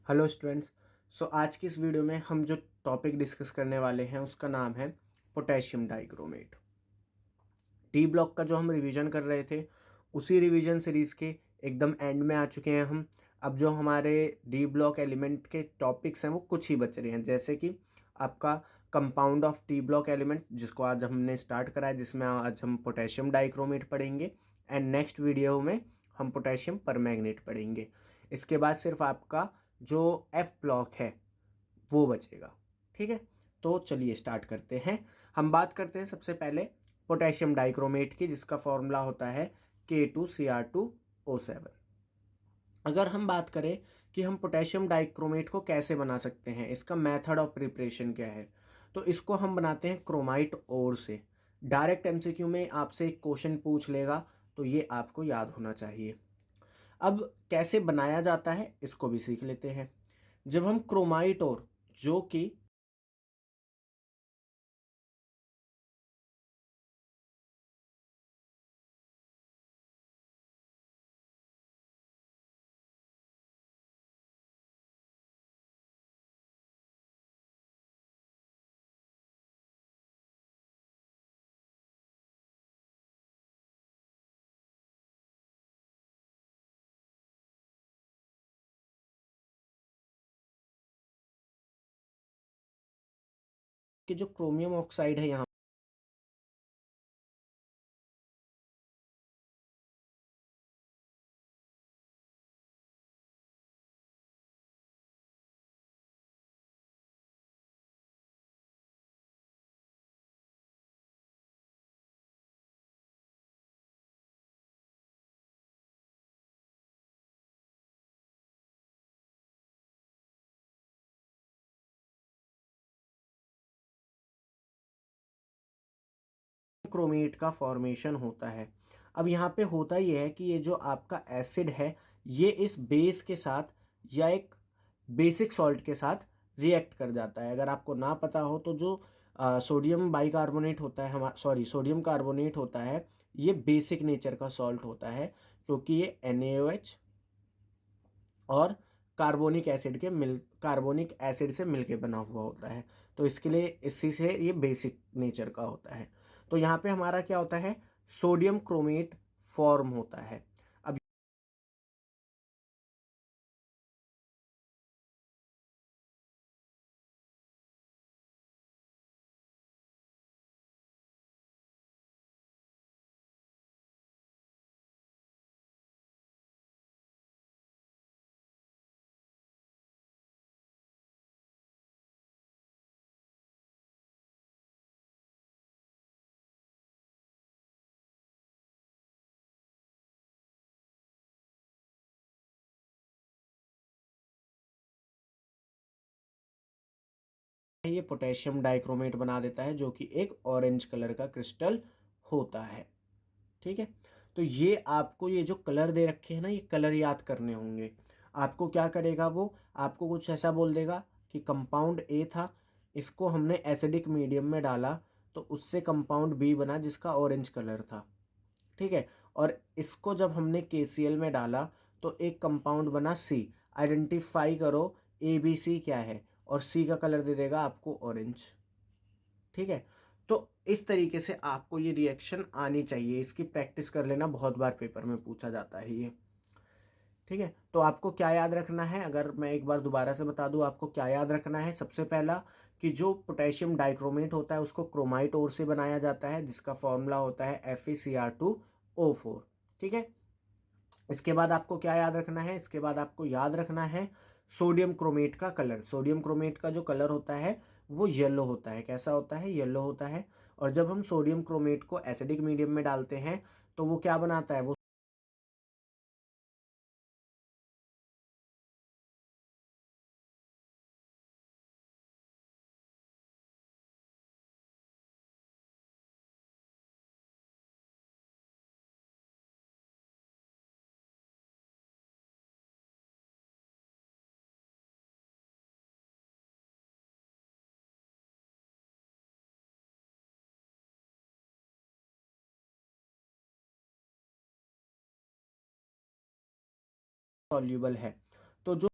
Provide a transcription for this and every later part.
Hello students. आज की इस वीडियो में हम जो टॉपिक डिस्कस करने वाले हैं उसका नाम है पोटेशियम डाइक्रोमेट। टी ब्लॉक का जो हम रिवीजन कर रहे थे उसी रिवीजन सीरीज़ के एकदम एंड में आ चुके हैं हम। अब जो हमारे डी ब्लॉक एलिमेंट के टॉपिक्स हैं वो कुछ ही बच रहे हैं, जैसे कि आपका compound of T block element जिसको आज हमने स्टार्ट करा है, जिसमें आज हम पोटेशियम डाइक्रोमेट पढ़ेंगे एंड नेक्स्ट वीडियो में हम पोटेशियम परमैंगनेट पढ़ेंगे। इसके बाद सिर्फ आपका जो एफ ब्लॉक है वो बचेगा। ठीक है, तो चलिए स्टार्ट करते हैं। हम बात करते हैं सबसे पहले पोटेशियम डाइक्रोमेट की, जिसका फॉर्मूला होता है K2Cr2O7। अगर हम बात करें कि हम पोटेशियम डाइक्रोमेट को कैसे बना सकते हैं, इसका मेथड ऑफ प्रिपरेशन क्या है, तो इसको हम बनाते हैं क्रोमाइट ओर से। डायरेक्ट एमसीक्यू में आपसे एक क्वेश्चन पूछ लेगा, तो ये आपको याद होना चाहिए। अब कैसे बनाया जाता है इसको भी सीख लेते हैं। जब हम क्रोमाइट ओर, जो कि कि जो क्रोमियम ऑक्साइड है यहाँ क्रोमेट का फॉर्मेशन होता है। अब यहाँ पे होता ये है कि ये जो आपका एसिड है ये इस बेस के साथ या एक बेसिक सॉल्ट के साथ रिएक्ट कर जाता है। अगर आपको ना पता हो तो जो सोडियम बाइकार्बोनेट होता है, सोडियम कार्बोनेट होता है, ये बेसिक नेचर का सॉल्ट होता है, क्योंकि ये NaOH और कार्बोनिक एसिड से मिलके बना हुआ होता है। तो इसके लिए इसी से ये बेसिक नेचर का होता है। तो यहाँ पे हमारा क्या होता है, सोडियम क्रोमेट फॉर्म होता है। अब ये पोटेशियम डाइक्रोमेट बना देता है, जो कि एक ऑरेंज कलर का क्रिस्टल होता है। ठीक है, तो ये आपको ये जो कलर दे रखे हैं ना, ये कलर याद करने होंगे। आपको क्या करेगा, वो आपको कुछ ऐसा बोल देगा कि कंपाउंड ए था, इसको हमने एसिडिक मीडियम में डाला तो उससे कंपाउंड बी बना जिसका ऑरेंज कलर था। ठीक है, और इसको जब हमने KCl में डाला तो एक कंपाउंड बना सी। आइडेंटिफाई करो ABC क्या है, और सी का कलर दे देगा आपको ऑरेंज। ठीक है, तो इस तरीके से आपको ये रिएक्शन आनी चाहिए। इसकी प्रैक्टिस कर लेना, बहुत बार पेपर में पूछा जाता है ये। ठीक है, तो आपको क्या याद रखना है, अगर मैं एक बार दोबारा से बता दूं आपको क्या याद रखना है। सबसे पहला कि जो पोटेशियम डाइक्रोमेट होता है उसको क्रोमाइट ओर से बनाया जाता है, जिसका फॉर्मूला होता है FeCr2O4। ठीक है, इसके बाद आपको क्या याद रखना है, इसके बाद आपको याद रखना है सोडियम क्रोमेट का कलर। सोडियम क्रोमेट का जो कलर होता है वो येलो होता है। कैसा होता है, येलो होता है। और जब हम सोडियम क्रोमेट को एसिडिक मीडियम में डालते हैं तो वो क्या बनाता है, वो सॉल्यूबल है। तो जो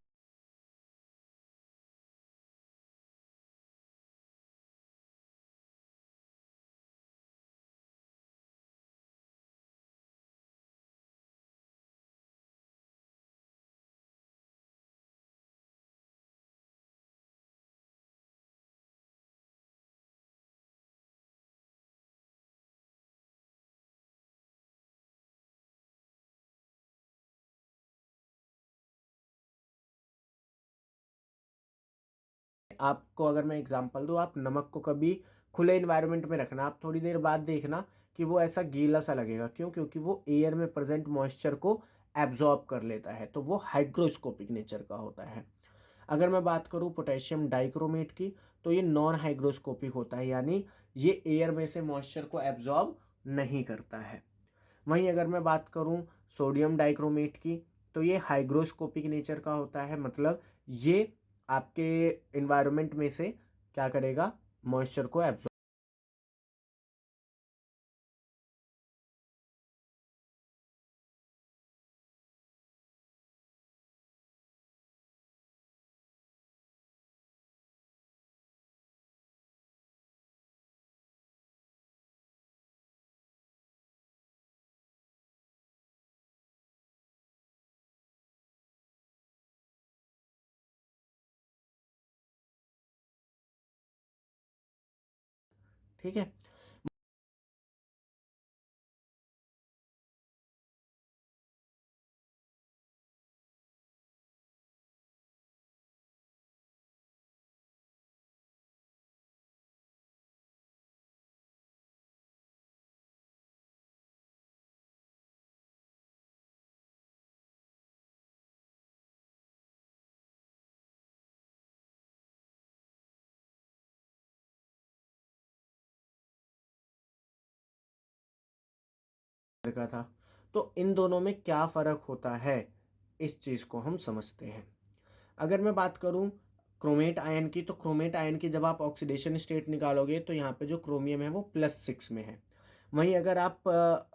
आपको अगर मैं एग्जांपल दूँ, आप नमक को कभी खुले इन्वायरमेंट में रखना, आप थोड़ी देर बाद देखना कि वो ऐसा गीला सा लगेगा। क्यों? क्योंकि वो एयर में प्रेजेंट मॉइस्चर को एब्जॉर्ब कर लेता है, तो वो हाइग्रोस्कोपिक नेचर का होता है। अगर मैं बात करूँ पोटेशियम डाइक्रोमेट की, तो ये नॉन हाइग्रोस्कोपिक होता है, यानी ये एयर में से मॉइस्चर को एब्जॉर्ब नहीं करता है। वहीं अगर मैं बात करूं सोडियम डाइक्रोमेट की, तो ये हाइग्रोस्कोपिक नेचर का होता है, मतलब ये आपके इन्वायरमेंट में से क्या करेगा, मॉइस्चर को एब्जॉर्ब। ठीक है। का था, तो इन दोनों में क्या फ़र्क होता है, इस चीज़ को हम समझते हैं। अगर मैं बात करूं क्रोमेट आयन की, तो क्रोमेट आयन की जब आप ऑक्सीडेशन स्टेट निकालोगे तो यहाँ पे जो क्रोमियम है वो +6 में है। वहीं अगर आप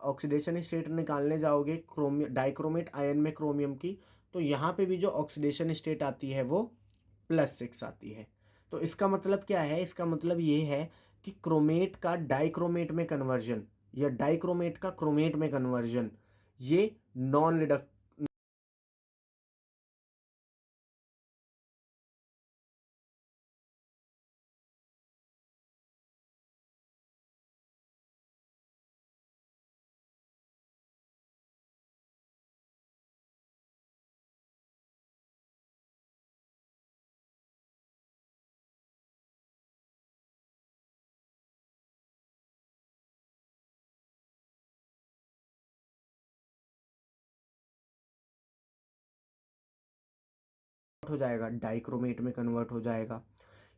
ऑक्सीडेशन स्टेट निकालने जाओगे क्रोमियम डाइक्रोमेट आयन में क्रोमियम की, तो यहाँ पे भी जो ऑक्सीडेशन स्टेट आती है वो +6 आती है। तो इसका मतलब क्या है? इसका मतलब ये है कि क्रोमेट का डाइक्रोमेट में कन्वर्जन या डाइक्रोमेट का क्रोमेट में कन्वर्जन, ये नॉन रिडक्ट हो जाएगा, डाइक्रोमेट में कन्वर्ट हो जाएगा।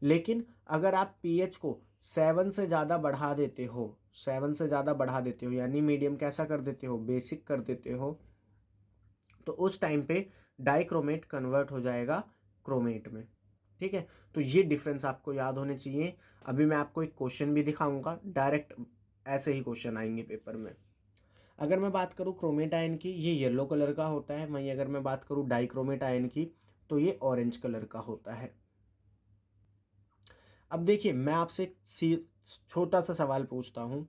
लेकिन अगर आप पीएच को 7 से ज़्यादा बढ़ा देते हो, 7 से ज़्यादा बढ़ा देते हो, यानी मीडियम कैसा कर देते हो, बेसिक कर देते हो, तो उस टाइम पे डाइक्रोमेट कन्वर्ट हो जाएगा क्रोमेट में। ठीक है, तो ये डिफरेंस आपको याद होने चाहिए। अभी मैं आपको एक क्वेश्चन भी दिखाऊंगा, डायरेक्ट ऐसे ही क्वेश्चन आएंगे पेपर में। अगर मैं बात करूँ क्रोमेट आयन की, ये येलो कलर का होता है। वहीं अगर मैं बात करूँ डाइक्रोमेट आयन की, तो ये ऑरेंज कलर का होता है। अब देखिए, मैं आपसे एक छोटा सा सवाल पूछता हूँ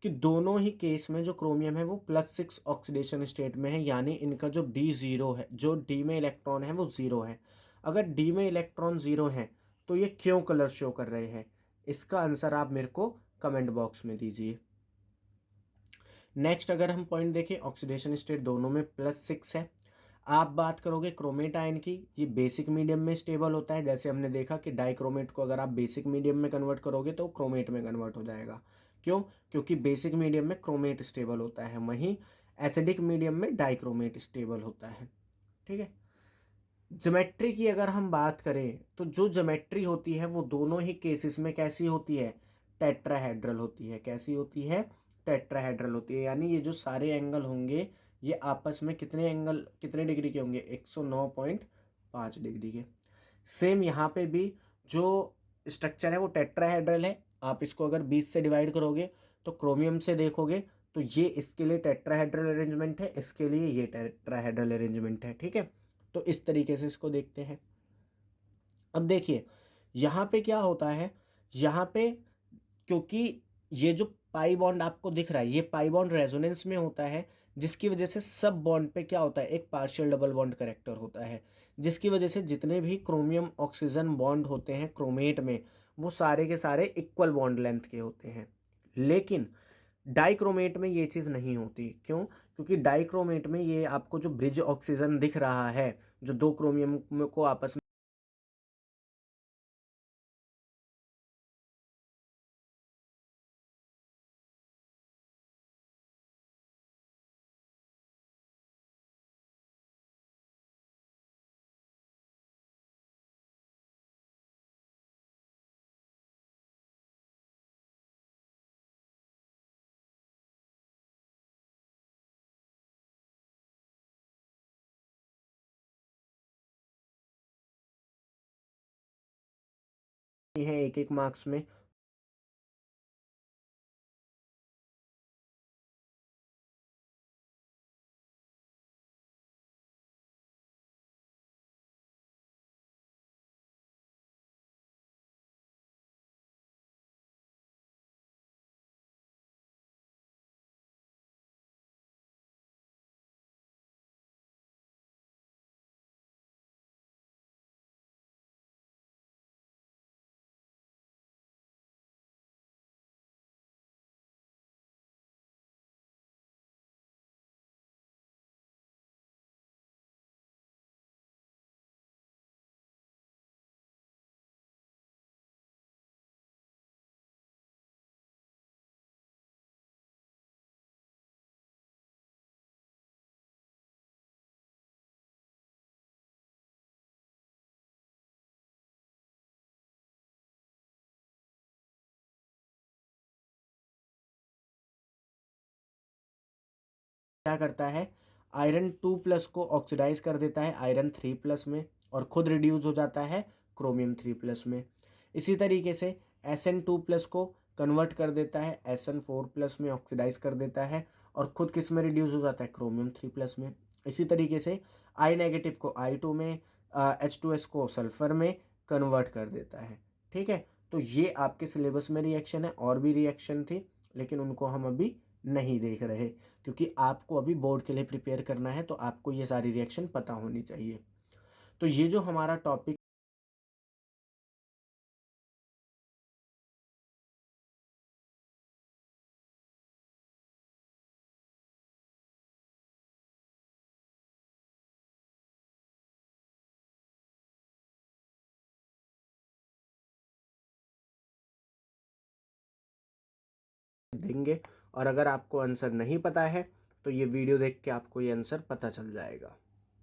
कि दोनों ही केस में जो क्रोमियम है वो +6 ऑक्सीडेशन स्टेट में है, यानी इनका जो D0 है, जो डी में इलेक्ट्रॉन है वो ज़ीरो है। अगर डी में इलेक्ट्रॉन ज़ीरो है तो ये क्यों कलर शो कर रहे हैं? इसका आंसर आप मेरे को कमेंट बॉक्स में दीजिए। नेक्स्ट अगर हम पॉइंट देखें, ऑक्सीडेशन स्टेट दोनों में +6 है। आप बात करोगे क्रोमेट आयन की, ये बेसिक मीडियम में स्टेबल होता है। जैसे हमने देखा कि डाइक्रोमेट को अगर आप बेसिक मीडियम में कन्वर्ट करोगे तो क्रोमेट में कन्वर्ट हो जाएगा। क्यों? क्योंकि बेसिक मीडियम में क्रोमेट स्टेबल होता है, वहीं एसिडिक मीडियम में डाइक्रोमेट स्टेबल होता है। ठीक है। ज्योमेट्री की अगर हम बात करें, तो जो ज्योमेट्री होती है वो दोनों ही केसेस में कैसी होती है? टेट्राहेड्रल होती है। कैसी होती है? टेट्राहेड्रल होती है, यानी ये जो सारे एंगल होंगे ये आपस में कितने एंगल, कितने डिग्री के होंगे? 109.5 डिग्री के। सेम यहाँ पे भी जो स्ट्रक्चर है वो टेट्राहेड्रल है। आप इसको अगर 20 से डिवाइड करोगे तो क्रोमियम से देखोगे तो ये इसके लिए टेट्राहेड्रल अरेंजमेंट है, इसके लिए ये टेट्राहेड्रल अरेंजमेंट है। ठीक है, तो इस तरीके से इसको देखते हैं। अब देखिए यहाँ पे क्या होता है, यहाँ पे क्योंकि ये जो पाई बॉन्ड आपको दिख रहा है ये पाई बॉन्ड रेजोनेंस में होता है, जिसकी वजह से सब बॉन्ड पे क्या होता है, एक पार्शियल डबल बॉन्ड करेक्टर होता है, जिसकी वजह से जितने भी क्रोमियम ऑक्सीजन बॉन्ड होते हैं क्रोमेट में वो सारे के सारे इक्वल बॉन्ड लेंथ के होते हैं। लेकिन डाइक्रोमेट में ये चीज़ नहीं होती। क्यों? क्योंकि डाइक्रोमेट में ये आपको जो ब्रिज ऑक्सीजन दिख रहा है, जो दो क्रोमियम को आपस की हैं 1-1 मार्क्स में। क्या करता है, आयरन 2+ को ऑक्सीडाइज कर देता है आयरन 3+ में और खुद रिड्यूस हो जाता है क्रोमियम 3+ में। इसी तरीके से Sn2+ को कन्वर्ट कर देता है Sn4+ में, ऑक्सीडाइज कर देता है और खुद किस में रिड्यूस हो जाता है, क्रोमियम 3+ में। इसी तरीके से I- को I2 में, H2S को सल्फर में कन्वर्ट कर देता है। ठीक है, तो ये आपके सिलेबस में रिएक्शन है, और भी रिएक्शन थी लेकिन उनको हम अभी नहीं देख रहे, क्योंकि आपको अभी बोर्ड के लिए प्रिपेयर करना है, तो आपको ये सारी रिएक्शन पता होनी चाहिए। तो ये जो हमारा टॉपिक देंगे, और अगर आपको आंसर नहीं पता है तो ये वीडियो देख के आपको ये आंसर पता चल जाएगा।